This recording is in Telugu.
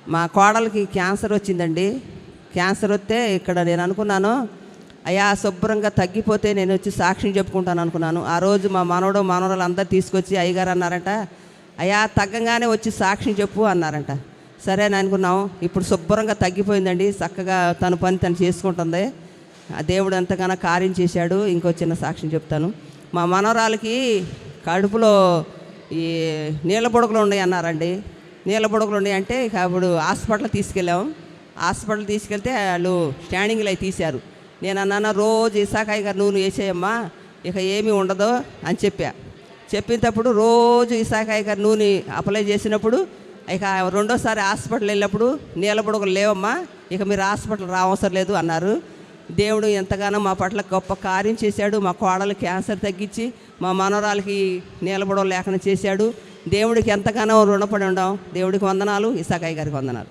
మా కోడలికి క్యాన్సర్ వచ్చిందండి. క్యాన్సర్ వస్తే ఇక్కడ నేను అనుకున్నాను, అయ్యా శుభ్రంగా తగ్గిపోతే నేను వచ్చి సాక్ష్యం చెప్పుకుంటాను అనుకున్నాను. ఆ రోజు మా మనవడు మనవరాలు అందరూ తీసుకొచ్చి అయ్యగారు అన్నారంట, అయ్యా తగ్గంగానే వచ్చి సాక్ష్యం చెప్పు అన్నారంట. సరే అని అనుకున్నాం. ఇప్పుడు శుభ్రంగా తగ్గిపోయిందండి, చక్కగా తన పని తను చేసుకుంటుంది. ఆ దేవుడు ఎంతగానో కార్యం చేశాడు. ఇంకో చిన్న సాక్ష్యం చెప్తాను. మా మనవరాలకి కడుపులో ఈ నీళ్ళ బుడగలు ఉన్నాయి అన్నారండి. నీళ్ళ బుడగలు ఉన్నాయి అంటే ఇక అప్పుడు హాస్పిటల్ తీసుకెళ్ళాము. హాస్పిటల్ తీసుకెళ్తే వాళ్ళు స్టాండింగ్లో అవి తీశారు. నేను అన్నాను, రోజు ఇసాకాయ గారు నూనె వేసేయమ్మా, ఇక ఏమీ ఉండదు అని చెప్పినప్పుడు రోజు ఇసాకాయ గారు నూనె అప్లై చేసినప్పుడు ఇక రెండోసారి హాస్పిటల్ వెళ్ళినప్పుడు నీళ్ళ బుడగలు లేవమ్మా, ఇక మీరు హాస్పిటల్ రావసరం లేదు అన్నారు. దేవుడు ఎంతగానో మా పట్ల గొప్ప కార్యం చేశాడు. మా కోడలు క్యాన్సర్ తగ్గించి మా మనవరాలకి నీళ్ళ బుడగలు లేకుండా చేశాడు. దేవుడికి ఎంతగానో రుణపడి ఉండాం. దేవుడికి వందనాలు, ఇసాకాయ గారికి వందనాలు.